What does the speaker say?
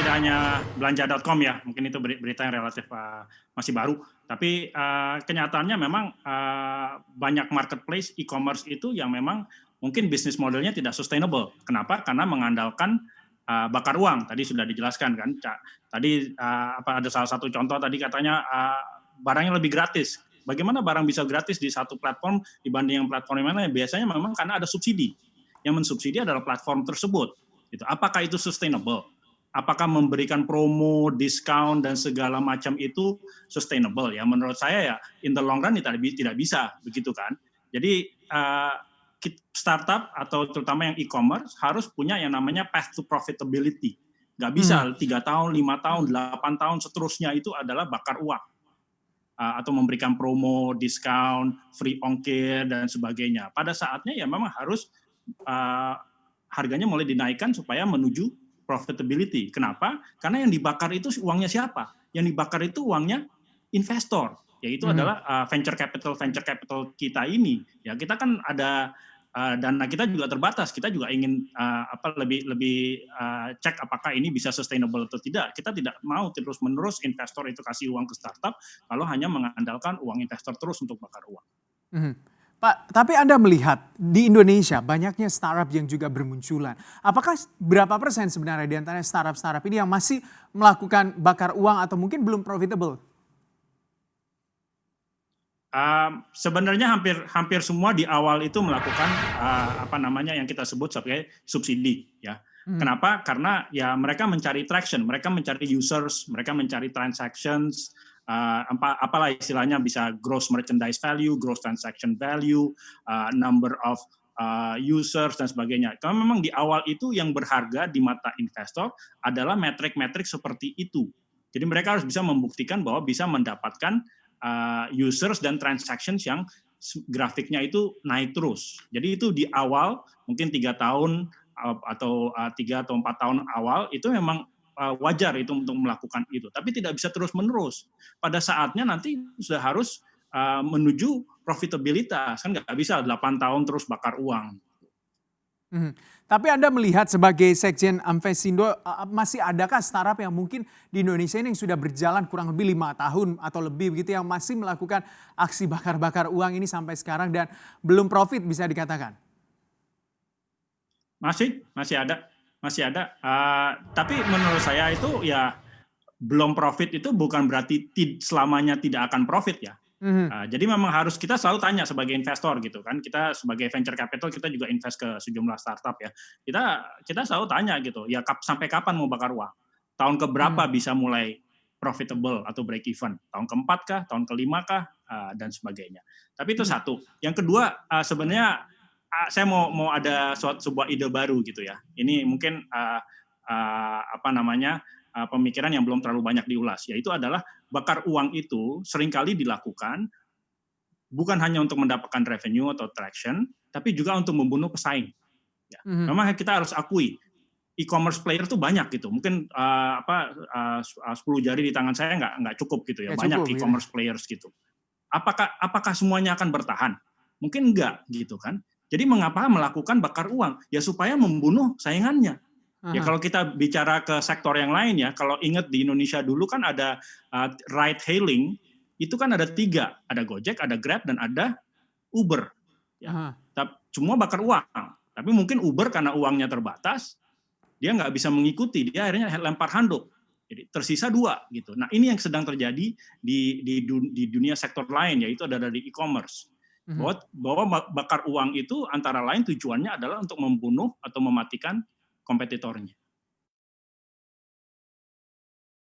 hanya belanja.com ya, mungkin itu berita yang relatif masih baru. Tapi kenyataannya memang banyak marketplace e-commerce itu yang memang mungkin bisnis modelnya tidak sustainable. Kenapa? Karena mengandalkan bakar uang. Tadi sudah dijelaskan kan. Tadi ada salah satu contoh tadi katanya barangnya lebih gratis. Bagaimana barang bisa gratis di satu platform dibanding yang platform yang lain? Biasanya memang karena ada subsidi. Yang mensubsidi adalah platform tersebut. Gitu. Apakah itu sustainable? Apakah memberikan promo, diskon dan segala macam itu sustainable? Ya menurut saya ya in the long run tidak bisa begitu kan. Jadi startup atau terutama yang e-commerce harus punya yang namanya path to profitability. Nggak bisa 3 tahun, 5 tahun, 8 tahun seterusnya itu adalah bakar uang. Atau memberikan promo, diskon, free ongkir dan sebagainya. Pada saatnya ya memang harus harganya mulai dinaikkan supaya menuju profitability. Kenapa? Karena yang dibakar itu uangnya siapa? Yang dibakar itu uangnya investor, yaitu adalah venture capital kita ini. Ya kita kan ada dana kita juga terbatas. Kita juga ingin lebih cek apakah ini bisa sustainable atau tidak. Kita tidak mau terus-menerus investor itu kasih uang ke startup kalau hanya mengandalkan uang investor terus untuk bakar uang. Pak, tapi Anda melihat di Indonesia banyaknya startup yang juga bermunculan. Apakah berapa persen sebenarnya di antara startup ini yang masih melakukan bakar uang atau mungkin belum profitable? Sebenarnya hampir semua di awal itu melakukan yang kita sebut sebagai subsidi ya. Kenapa? Karena ya mereka mencari traction, mereka mencari users, mereka mencari transactions, apalah istilahnya bisa gross merchandise value, gross transaction value, number of users dan sebagainya. Karena memang di awal itu yang berharga di mata investor adalah metrik-metrik seperti itu. Jadi mereka harus bisa membuktikan bahwa bisa mendapatkan users dan transactions yang grafiknya itu naik terus. Jadi itu di awal mungkin 3 tahun atau 3 atau 4 tahun awal itu memang wajar itu untuk melakukan itu. Tapi tidak bisa terus-menerus. Pada saatnya nanti sudah harus menuju profitabilitas. Kan nggak bisa 8 tahun terus bakar uang. Tapi Anda melihat sebagai Sekjen Amvesindo, masih adakah startup yang mungkin di Indonesia ini yang sudah berjalan kurang lebih 5 tahun atau lebih begitu yang masih melakukan aksi bakar-bakar uang ini sampai sekarang dan belum profit bisa dikatakan? Masih ada. Tapi menurut saya itu ya belum profit itu bukan berarti selamanya tidak akan profit ya. Jadi memang harus kita selalu tanya sebagai investor gitu kan, kita sebagai venture capital kita juga invest ke sejumlah startup ya. Kita selalu tanya gitu, ya sampai kapan mau bakar uang? Tahun keberapa bisa mulai profitable atau break even? Tahun keempat kah? Tahun kelima kah? Dan sebagainya. Tapi itu satu. Yang kedua sebenarnya saya mau ada sebuah ide baru gitu ya. Ini mungkin pemikiran yang belum terlalu banyak diulas, yaitu adalah bakar uang itu seringkali dilakukan bukan hanya untuk mendapatkan revenue atau traction, tapi juga untuk membunuh pesaing. Ya. Memang kita harus akui, e-commerce player itu banyak gitu. Mungkin 10 jari di tangan saya nggak cukup gitu ya. Banyak e-commerce players gitu. Apakah semuanya akan bertahan? Mungkin enggak gitu kan. Jadi mengapa melakukan bakar uang? Ya supaya membunuh saingannya. Ya kalau kita bicara ke sektor yang lain ya, kalau ingat di Indonesia dulu kan ada ride hailing, itu kan ada 3, ada Gojek, ada Grab, dan ada Uber. Ya. Semua bakar uang, tapi mungkin Uber karena uangnya terbatas, dia nggak bisa mengikuti, dia akhirnya lempar handuk. Jadi tersisa 2 gitu. Nah ini yang sedang terjadi di dunia sektor lain, yaitu ada di e-commerce. Bahwa bakar uang itu antara lain tujuannya adalah untuk membunuh atau mematikan kompetitornya.